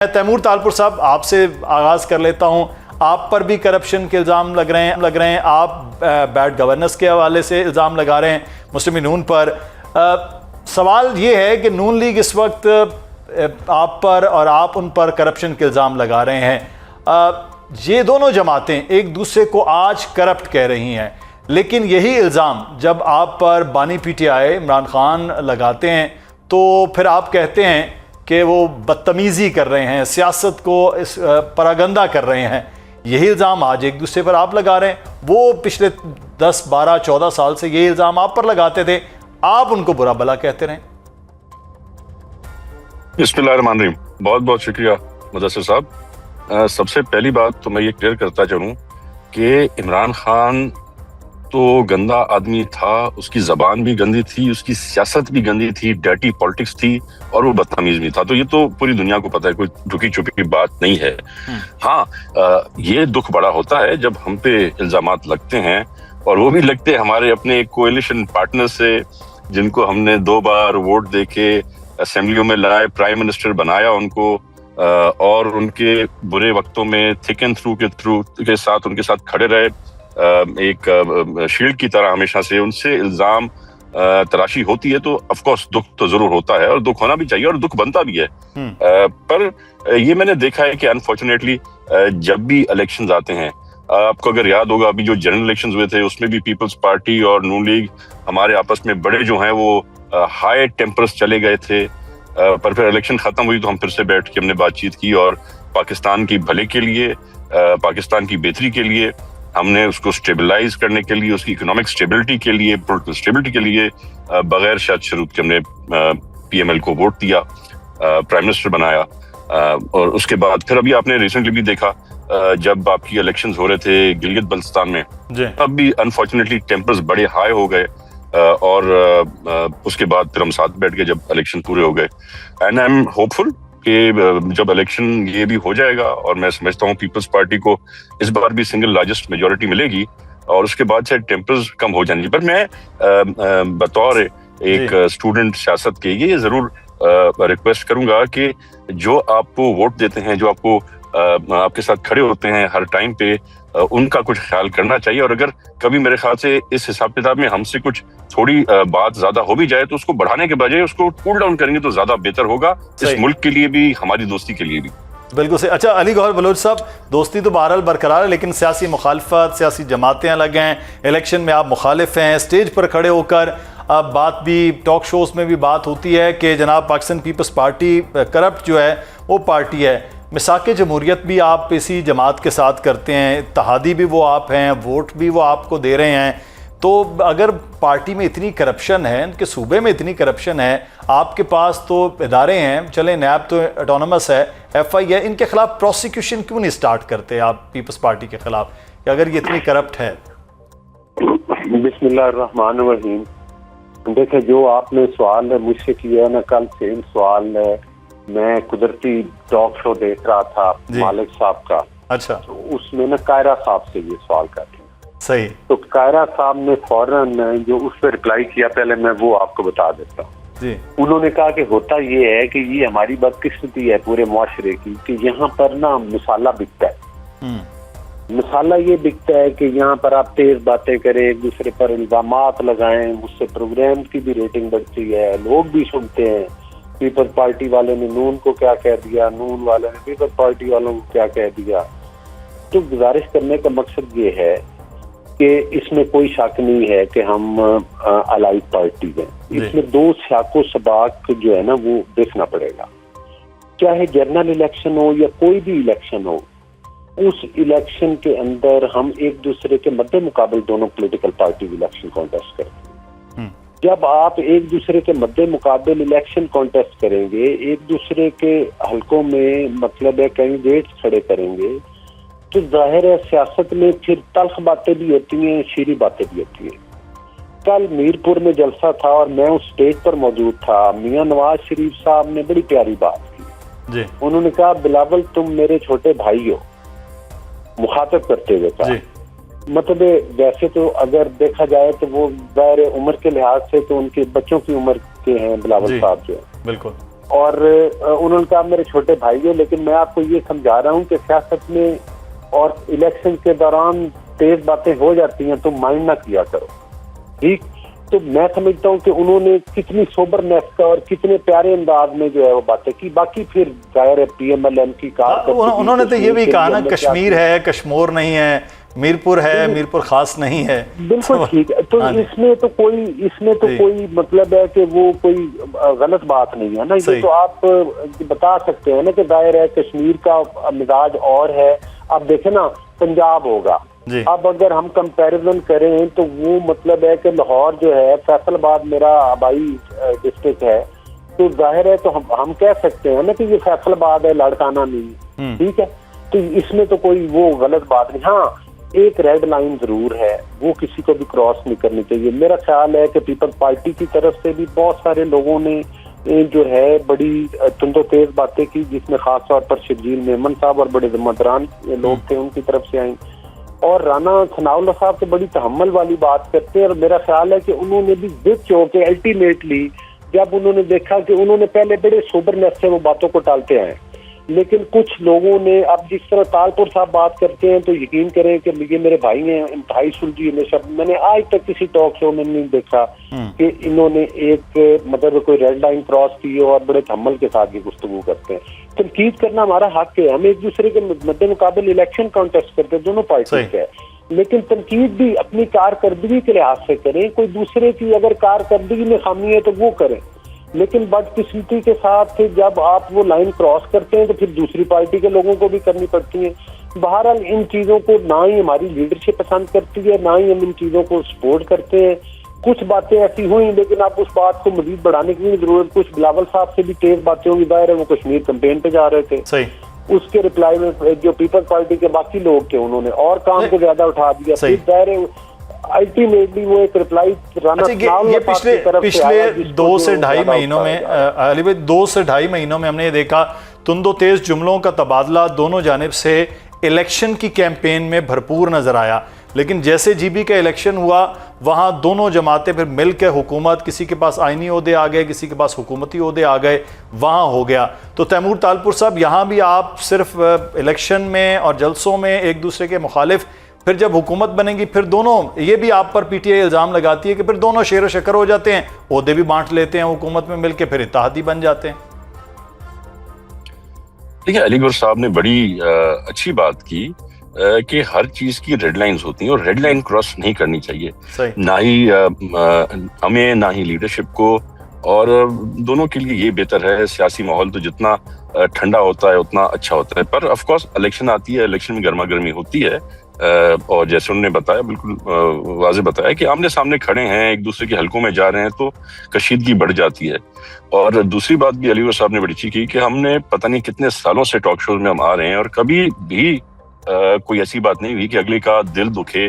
तैमूर तालपुर साहब, आपसे आगाज़ कर लेता हूँ। आप पर भी करप्शन के इल्ज़ाम लग रहे हैं। आप बैड गवर्नेंस के हवाले से इल्ज़ाम लगा रहे हैं मुस्लिम नून पर। सवाल ये है कि नून लीग इस वक्त आप पर और आप उन पर करप्शन के इल्ज़ाम लगा रहे हैं। ये दोनों जमातें एक दूसरे को आज करप्ट कह रही हैं, लेकिन यही इल्ज़ाम जब आप पर बानी पीटीआई इमरान खान लगाते हैं तो फिर आप कहते हैं कि वो बदतमीज़ी कर रहे हैं, सियासत को इस परागंदा कर रहे हैं। यही इल्ज़ाम आज एक दूसरे पर आप लगा रहे हैं। वो पिछले 10, 12, 14 साल से ये इल्ज़ाम आप पर लगाते थे, आप उनको बुरा भला कहते रहे। बिस्मिल्लाहिर्रहमानिर्रहीम। बहुत बहुत शुक्रिया मुदस्सिर साहब। सबसे पहली बात तो मैं ये क्लियर करता चलूँ कि इमरान खान तो गंदा आदमी था, उसकी जबान भी गंदी थी, उसकी सियासत भी गंदी थी, डर्टी पॉलिटिक्स थी और वो बदतमीज भी था। तो ये तो पूरी दुनिया को पता है, कोई झुकी छुपी बात नहीं है। हाँ, ये दुख बड़ा होता है जब हम पे इल्जामात लगते हैं, और वो भी लगते हैं हमारे अपने कोएलिशन पार्टनर से, जिनको हमने 2 बार वोट देके असेंबलियों में लाए, प्राइम मिनिस्टर बनाया उनको, और उनके बुरे वक्तों में थिक एंड थ्रू के साथ उनके साथ खड़े रहे, एक शील्ड की तरह हमेशा से उनसे इल्जाम तराशी होती है। तो ऑफ कोर्स दुख तो जरूर होता है और दुख होना भी चाहिए और दुख बनता भी है। पर ये मैंने देखा है कि अनफॉर्चुनेटली जब भी इलेक्शंस आते हैं, आपको अगर याद होगा अभी जो जनरल इलेक्शंस हुए थे उसमें भी पीपल्स पार्टी और नून लीग हमारे आपस में बड़े जो हैं वो हाई टेम्पर्स चले गए थे। पर फिर इलेक्शन खत्म हुई तो हम फिर से बैठ के हमने बातचीत की और पाकिस्तान की भले के लिए, पाकिस्तान की बेहतरी के लिए, हमने उसको स्टेबलाइज करने के लिए, उसकी इकोनॉमिक स्टेबिलिटी के लिए, पॉलिटिकल स्टेबिलिटी के लिए बगैर शर्त शरूत के हमने पीएमएल को वोट दिया, प्राइम मिनिस्टर बनाया। और उसके बाद फिर अभी आपने रिसेंटली भी देखा जब आपकी इलेक्शंस हो रहे थे गिलगित बल्तिस्तान में, तब भी अनफॉर्चुनेटली टेम्पर्स बड़े हाई हो गए, और उसके बाद फिर हम साथ बैठ गए जब इलेक्शन पूरे हो गए। एंड आई एम होपफुल कि जब इलेक्शन ये भी हो जाएगा, और मैं समझता हूँ पीपल्स पार्टी को इस बार भी सिंगल लार्जेस्ट मेजोरिटी मिलेगी, और उसके बाद से टेम्पर्स कम हो जाएंगे। पर मैं बतौर एक स्टूडेंट सियासत के ये जरूर रिक्वेस्ट करूंगा कि जो आपको वोट देते हैं, जो आपको आपके साथ खड़े होते हैं हर टाइम पे, उनका कुछ ख्याल करना चाहिए। और अगर कभी मेरे ख्याल से इस हिसाब किताब में हमसे कुछ थोड़ी बात ज्यादा हो भी जाए तो उसको बढ़ाने के बजाय उसको कूल डाउन करेंगे तो ज्यादा बेहतर होगा, इस मुल्क के लिए भी, हमारी दोस्ती के लिए भी। बिल्कुल सही। अच्छा, अली गौहर बलोच साहब, दोस्ती तो बहरहाल बरकरार है, लेकिन सियासी मुखालफत, सियासी जमातें अलग हैं, इलेक्शन में आप मुखालिफ हैं, स्टेज पर खड़े होकर अब बात भी, टॉक शोज में भी बात होती है कि जनाब पाकिस्तान पीपल्स पार्टी करप्ट जो है वो पार्टी है। मिसाक जमहूरियत भी आप इसी जमात के साथ करते हैं, इत्तेहादी भी वो आप हैं, वोट भी वो आपको दे रहे हैं। तो अगर पार्टी में इतनी करप्शन है, उनके सूबे में इतनी करप्शन है, आपके पास तो इदारे हैं, चले नैब तो ऑटोनमस है, FI है, इनके खिलाफ प्रोसिक्यूशन क्यों नहीं स्टार्ट करते आप पीपल्स पार्टी के खिलाफ, कि अगर ये इतनी करप्ट है? बिस्मिल्लाहिर्रहमानिर्रहीम। देखिए, जो आपने सवाल मुझसे किया ना, कल सेम सवाल है, मैं कुदरती टॉक शो देख रहा था मालिक साहब का। अच्छा। तो उसमें ना कायरा साहब से ये सवाल करते हैं। सही। तो कायरा साहब ने फौरन जो उस पर रिप्लाई किया, पहले मैं वो आपको बता देता हूँ। उन्होंने कहा कि होता ये है कि ये हमारी बदकिस्मती है पूरे मुआशरे की कि यहाँ पर ना मसाला बिकता है। मसाला ये बिकता है कि यहाँ पर आप तेज बातें करें, एक दूसरे पर इल्जामात लगाएं, उससे प्रोग्राम की भी रेटिंग बढ़ती है, लोग भी सुनते हैं। पीपल्स पार्टी वाले ने नून को क्या कह दिया, नून वाले ने पीपल्स पार्टी वालों को क्या कह दिया। तो गुजारिश करने का मकसद ये है कि इसमें कोई शक नहीं है कि हम अलाइड पार्टी हैं। इसमें 2 साको सबाक जो है ना वो देखना पड़ेगा। चाहे जनरल इलेक्शन हो या कोई भी इलेक्शन हो, उस इलेक्शन के अंदर हम एक दूसरे के मद्दे मुकाबले दोनों पॉलिटिकल पार्टी इलेक्शन कॉन्टेस्ट करते हैं। जब आप एक दूसरे के मद्दे मुकाबले इलेक्शन कॉन्टेस्ट करेंगे, एक दूसरे के हलकों में मतलब है कैंडिडेट्स खड़े करेंगे, तो जाहिर है सियासत में फिर तल्ख बातें भी होती हैं, शीरी बातें भी होती हैं। कल मीरपुर में जलसा था और मैं उस स्टेज पर मौजूद था। मियां नवाज शरीफ साहब ने बड़ी प्यारी बात की। उन्होंने कहा, बिलावल तुम मेरे छोटे भाई हो, मुखातब करते हुए कहा। मतलब वैसे तो अगर देखा जाए तो वो ज़ाहिर उम्र के लिहाज से तो उनके बच्चों की उम्र के हैं बिलावल साहब जो है। बिल्कुल। और उन्होंने कहा मेरे छोटे भाई है, लेकिन मैं आपको ये समझा रहा हूँ कि सियासत में और इलेक्शन के दौरान तेज बातें हो जाती हैं तो माइंड ना किया करो, ठीक। तो मैं समझता हूँ कि उन्होंने कितनी सोबरनेस का और कितने प्यारे अंदाज में जो है वो बातें की। बाकी फिर जाहिर है PMLN की उन्होंने तो ये भी कहा ना, कश्मीर है, कश्मीर नहीं है, मीरपुर है, मीरपुर खास नहीं है। बिल्कुल ठीक है। तो इसमें तो कोई मतलब है कि वो कोई गलत बात नहीं है ना। ये तो आप बता सकते हैं ना कि जाहिर है कश्मीर का मिजाज और है। अब देखें ना, पंजाब होगा, अब अगर हम कंपैरिजन करें तो वो मतलब है कि लाहौर जो है, फैसलाबाद मेरा आबाई डिस्ट्रिक्ट है, तो जाहिर है तो हम कह सकते हैं ना कि ये फैसलाबाद है, लाड़काना नहीं, ठीक है। तो इसमें तो कोई वो गलत बात नहीं। हाँ, एक रेड लाइन जरूर है, वो किसी को भी क्रॉस नहीं करनी चाहिए। मेरा ख्याल है कि पीपल्स पार्टी की तरफ से भी बहुत सारे लोगों ने जो है बड़ी तुंदो तेज बातें की, जिसमें खास तौर पर शर्जील मेमन साहब और बड़े जिम्मेदारान लोग थे उनकी तरफ से आई, और राना सनाउल्लाह साहब से बड़ी तहम्मुल वाली बात करते हैं। और मेरा ख्याल है कि उन्होंने भी जिद के अल्टीमेटली जब उन्होंने देखा कि उन्होंने पहले बड़े सोबरनेस से वो बातों को टालते आए, लेकिन कुछ लोगों ने, अब जिस तरह तालपुर साहब बात करते हैं तो यकीन करें कि ये मेरे भाई हैं, इंतहाई सुलझी हमेशा। मैंने आज तक किसी टॉक शो में नहीं देखा कि इन्होंने एक मतलब कोई रेड लाइन क्रॉस की हो और बड़े तहम्मुल के साथ ये गुफ्तगू करते हैं। तनकीद करना हमारा हक है, हम एक दूसरे के मद्दे मुकाबल इलेक्शन कॉन्टेस्ट करते हैं, दोनों पार्टी के, लेकिन तनकीद भी अपनी कारकर्दगी के लिहाज से करें। कोई दूसरे की अगर कारकर्दगी में खामी है तो वो करें, लेकिन बदकिस्मती के साथ जब आप वो लाइन क्रॉस करते हैं तो फिर दूसरी पार्टी के लोगों को भी करनी पड़ती है। बहरहाल इन चीजों को ना ही हमारी लीडरशिप पसंद करती है, ना ही हम इन चीजों को सपोर्ट करते हैं। कुछ बातें ऐसी हुई, लेकिन आप उस बात को मजीद बढ़ाने की जरूरत। कुछ बिलावल साहब से भी तेज बातें होंगी, दायर है वो कश्मीर कैंपेन पे जा रहे थे, सही। उसके रिप्लाई में जो पीपल्स पार्टी के बाकी लोग थे उन्होंने और काम को ज्यादा उठा दिया, फिर दायर है अल्टीमेटली वो एक रिप्लाई ये पिछले 2 से ढाई महीनों में अली भाई 2 से ढाई महीनों में हमने ये देखा तुंदो तेज जुमलों का तबादला दोनों जानिब से इलेक्शन की कैंपेन में भरपूर नजर आया। लेकिन जैसे GB का इलेक्शन हुआ वहाँ दोनों जमातें फिर मिल के हुकूमत, किसी के पास आइनी ओहदे आ गए, किसी के पास हुकूमती ओहदे आ गए, वहाँ हो गया। तो तैमूर तालपुर साहब, यहाँ भी आप सिर्फ इलेक्शन में और जलसों में एक दूसरे के मुखालिफ, फिर जब हुकूमत बनेगी फिर दोनों, ये भी आप पर PTI इल्ज़ाम लगाती है कि फिर दोनों शेर शक्कर हो जाते हैं, ओहदे भी बांट लेते हैं हुकूमत में मिलके, फिर इत्तेहादी बन जाते हैं। देखिए, अलीगढ़ साहब ने बड़ी अच्छी बात की कि हर चीज की रेड लाइंस होती हैं और रेड लाइन क्रॉस नहीं करनी चाहिए, ना ही हमें ना ही लीडरशिप को, और दोनों के लिए ये बेहतर है। सियासी माहौल तो जितना ठंडा होता है उतना अच्छा होता है, पर ऑफ कोर्स इलेक्शन आती है, इलेक्शन में गर्मा गर्मी होती है, और जैसे उन्होंने बताया, बिल्कुल वाज़ेह बताया कि आमने सामने खड़े हैं, एक दूसरे के हलकों में जा रहे हैं, तो कशीदगी बढ़ जाती है। और दूसरी बात भी अलीगढ़ साहब ने बड़ी अच्छी की कि हमने पता नहीं कितने सालों से टॉक शोज में हम आ रहे हैं और कभी भी कोई ऐसी बात नहीं हुई कि अगले का दिल दुखे